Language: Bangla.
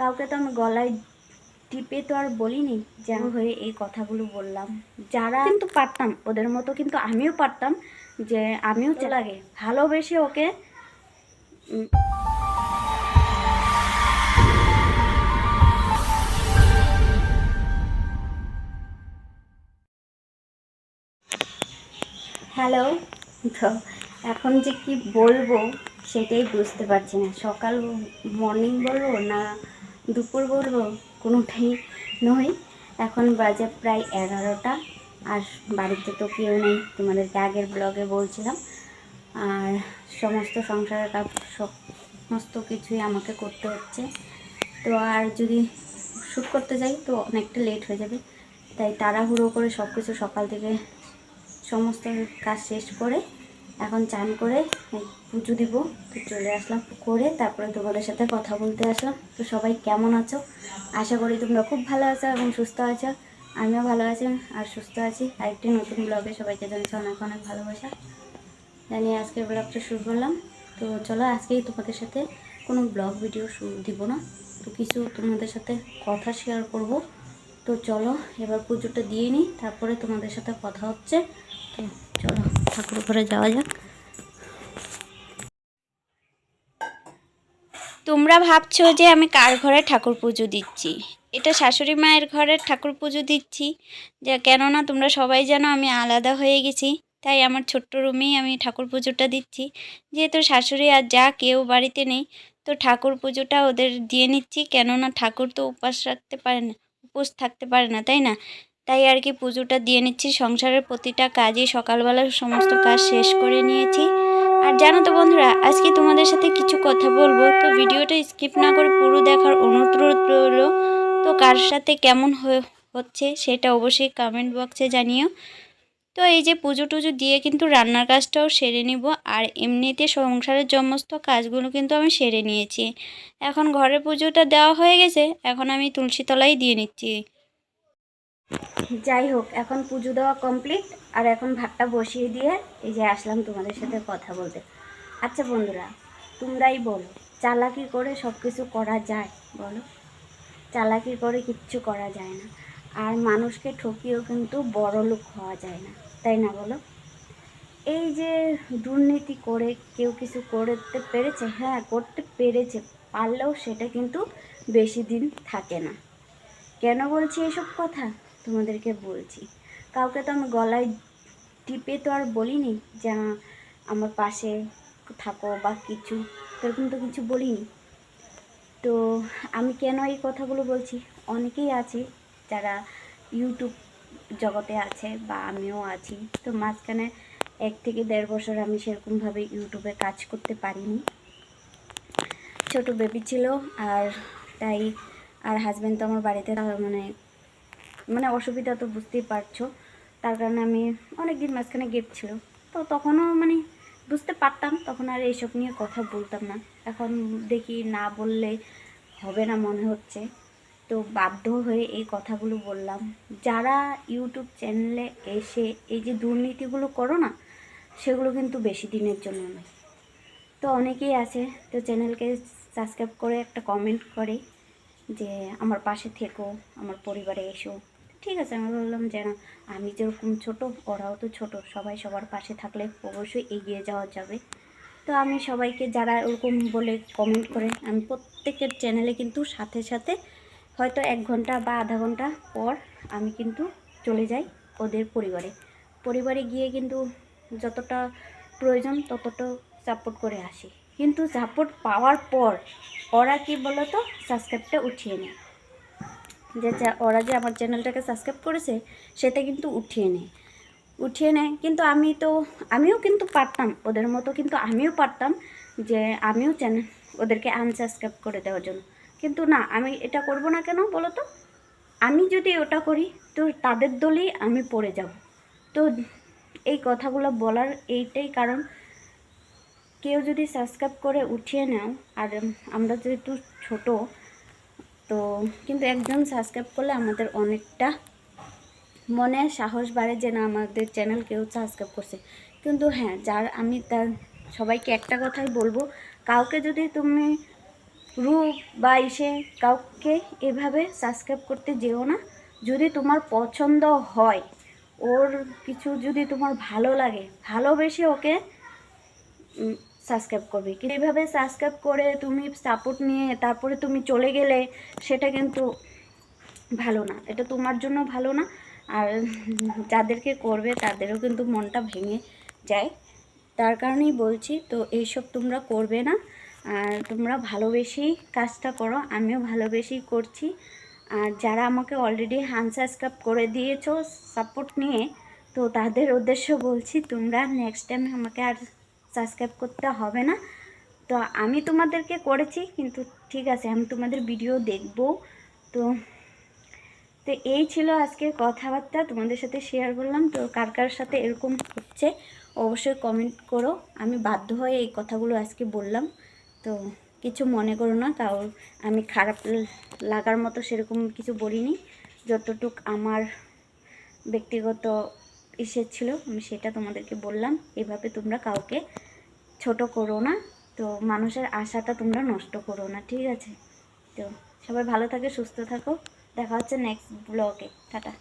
কাউকে তো আমি গলায় টিপে তো আর বলিনি যে হয়ে এই কথাগুলো বললাম। যারা কিন্তু পারতাম ওদের মতো, কিন্তু আমিও পারতাম যে আমিও লাগে ভালোবেসে ওকে হ্যালো। তো এখন যে কি বলবো সেটাই বুঝতে পারছি না। সকাল মর্নিং বলবো না দুপুর বলবো, কোনোটাই নয়। এখন বাজে প্রায় 11টা, আর বাড়িতে তো কেউ নেই, তোমাদেরকে আগের ব্লগে বলছিলাম। আর সমস্ত সংসারের কাজ সমস্ত কিছুই আমাকে করতে হচ্ছে। তো আর যদি শ্যুট করতে যাই তো অনেকটা লেট হয়ে যাবে, তাই তাড়াহুড়ো করে সব কিছু সকাল থেকে সমস্ত কাজ শেষ করে এখন চান করে পুজো দিব। তো চলে আসলাম করে, তারপরে তোমাদের সাথে কথা বলতে আসলাম। তো সবাই কেমন আছো? আশা করি তোমরা খুব ভালো আছো এবং সুস্থ আছো। আমিও ভালো আছি আর সুস্থ আছি। আরেকটি নতুন ব্লগে সবাইকে জানাচ্ছি অনেক অনেক ভালোবাসা জানিয়ে আজকের ব্লগটা শুরু করলাম। তো চলো, আজকেই তোমাদের সাথে কোনো ব্লগ ভিডিও দিব না, তো কিছু তোমাদের সাথে কথা শেয়ার করব। তো চলো এবার পুজোটা দিয়ে নিই, তারপরে তোমাদের সাথে কথা হচ্ছে। তো চলো ঠাকুর ঘরে যাওয়া যাক। তোমরা ভাবছো যে আমি কার ঘরে ঠাকুর পুজো দিচ্ছি? এটা শাশুড়ি মায়ের ঘরের ঠাকুর পুজো দিচ্ছি। যে কেননা তোমরা সবাই জানো আমি আলাদা হয়ে গেছি, তাই আমার ছোট্ট রুমেই আমি ঠাকুর পুজোটা দিচ্ছি। যেহেতু শাশুড়ি আর যা কেউ বাড়িতে নেই, তো ঠাকুর পুজোটা ওদের দিয়ে নিচ্ছি। কেননা ঠাকুর তো উপোস থাকতে পারে না, তাই না? তাই আর কি পুজোটা দিয়ে নিচ্ছি। সংসারের প্রতিটা কাজই সকালবেলা সমস্ত কাজ শেষ করে নিয়েছি। আর জানো তো বন্ধুরা, আজকে তোমাদের সাথে কিছু কথা বলবো, তো ভিডিওটা স্কিপ না করে পুরো দেখার অনুরোধ রইল। তো কার সাথে কেমন হচ্ছে সেটা অবশ্যই কমেন্ট বক্সে জানিও। তো এই যে পুজো টুজো দিয়ে কিন্তু রান্নার কাজটাও সেরে নিব, আর এমনিতে সংসারের সমস্ত কাজগুলো কিন্তু আমি সেরে নিয়েছি। এখন ঘরের পুজোটা দেওয়া হয়ে গেছে, এখন আমি তুলসী তলায় দিয়ে নিচ্ছি। যাই হোক, এখন পুজো দেওয়া কমপ্লিট, আর এখন ভাতটা বসিয়ে দিয়ে এই যে আসলাম তোমাদের সাথে কথা বলতে। আচ্ছা বন্ধুরা, তোমরাই বলো, চালাকি করে সব কিছু করা যায়? বলো, চালাকি করে কিচ্ছু করা যায় না। আর মানুষকে ঠকিয়েও কিন্তু বড় লোক হওয়া যায় না, তাই না বলো? এই যে দুর্নীতি করে কেউ কিছু করতে পেরেছে, হ্যাঁ করতে পেরেছে, পারলেও সেটা কিন্তু বেশি দিন থাকে না। কেন বলছি এসব কথা? তোমাদেরকে বলছি, কাউকে তো আমি গলায় টিপে তো আর বলিনি যে আমার পাশে থাকো বা কিছু, এরকম তো কিছু বলিনি। তো আমি কেন এই কথাগুলো বলছি, অনেকেই আছে যারা ইউটিউব জগতে আছে বা আমিও আছি। তো মাঝখানে 1 থেকে 1.5 বছর আমি সেরকমভাবে ইউটিউবে কাজ করতে পারিনি, ছোট বেবি ছিল। আর তাই আর হাজব্যান্ড তো আমার বাড়িতে মানে অসুবিধা তো বুঝতেই পারছো, তার কারণে আমি অনেক দিন মাঝখানে গ্যাপ ছিল। তো তখনও মানে বুঝতে পারতাম, তখন আর এইসব নিয়ে কথা বলতাম না। এখন দেখি না বললে হবে না মনে হচ্ছে, তো বাধ্য হয়ে এই কথাগুলো বললাম। যারা ইউটিউব চ্যানেলে এসে এই যে দুর্নীতিগুলো করো না, সেগুলো কিন্তু বেশি দিনের জন্য নয়। তো অনেকেই আছে তো চ্যানেলকে সাবস্ক্রাইব করে একটা কমেন্ট করে যে আমার পাশে থেকো, আমার পরিবারে এসো। ঠিক আছে, আমি বললাম যে না, আমি যেরকম ছোট ওরাও তো ছোট, সবাই সবার পাশে থাকলে অবশ্যই এগিয়ে যাওয়া যাবে। তো আমি সবাইকে যারা ওরকম বলে কমেন্ট করে, আমি প্রত্যেকের চ্যানেলে কিন্তু সাথে সাথে হয়তো 1 ঘন্টা বা আধা ঘন্টা পর আমি কিন্তু চলে যাই ওদের পরিবারে গিয়ে কিন্তু যতটা প্রয়োজন ততটা সাপোর্ট করে আসি। কিন্তু সাপোর্ট পাওয়ার পর ওরা কি বলো তো, সাবস্ক্রাইবটা উঠিয়ে নেয়। যে ওরা যে আমার চ্যানেলটাকে সাবস্ক্রাইব করেছে সেটা কিন্তু উঠিয়ে নেয়। কিন্তু আমিও কিন্তু পারতাম ওদের মতো, কিন্তু আমিও পারতাম যে আমিও চ্যানেল ওদেরকে আনসাবস্ক্রাইব করে দেওয়ার জন্য। কিন্তু না, আমি এটা করব না। কেন বলো তো? আমি যদি ওটা করি তো তাদের দলেই আমি পড়ে যাব। তো এই কথাগুলো বলার এইটাই কারণ, কেউ যদি সাবস্ক্রাইব করে উঠিয়ে নাও, আর আমরা যেহেতু ছোট, তো কিন্তু একজন সাবস্ক্রাইব করলে আমাদের অনেকটা মনে সাহস বাড়ে যে না, আমাদের চ্যানেল কেউ সাবস্ক্রাইব করছে। কিন্তু হ্যাঁ, আমি তার সবাইকে একটা কথাই বলবো, কাউকে যদি তুমি রূপ বা এসে কাউকে এভাবে সাবস্ক্রাইব করতে যেও না। যদি তোমার পছন্দ হয়, ওর কিছু যদি তোমার ভালো লাগে, ভালোবেসে ওকে সাবস্ক্রাইব করবে। কিন্তু এইভাবে সাবস্ক্রাইব করে তুমি সাপোর্ট নিয়ে তারপরে তুমি চলে গেলে সেটা কিন্তু ভালো না, এটা তোমার জন্য ভালো না। আর যাদেরকে করবে তাদেরও কিন্তু মনটা ভেঙে যায়। তার কারণেই বলছি, তো এইসব তোমরা করবে না। আর তোমরা ভালোবেসেই কাজটা করো, আমিও ভালোবেসেই করছি। আর যারা আমাকে অলরেডি আনসাবস্ক্রাইব করে দিয়েছো সাপোর্ট নিয়ে, তো তাদের উদ্দেশ্য বলছি, তোমরা নেক্সট টাইম আমাকে আর সাবস্ক্রাইব করতে হবে না। তো আমি তোমাদেরকে করেছি, কিন্তু ঠিক আছে, আমি তোমাদের ভিডিও দেখবো। তো তো এই ছিল আজকের কথাবার্তা, তোমাদের সাথে শেয়ার করলাম। তো কার কার সাথে এরকম হচ্ছে অবশ্যই কমেন্ট করো। আমি বাধ্য হয়ে এই কথাগুলো আজকে বললাম, তো কিছু মনে করো না। কারণ আমি খারাপ লাগার মতো সেরকম কিছু বলিনি। যতটুক আমার ব্যক্তিগত ছিল আমি সেটা তোমাদেরকে বললাম। এভাবে তোমরা কাউকে ছোট করো না, তো মানুষের আশাটা তোমরা নষ্ট করো না, ঠিক আছে? তো সবাই ভালো থাকে, সুস্থ থাকো। দেখা হচ্ছে নেক্সট ব্লগে। টাটা।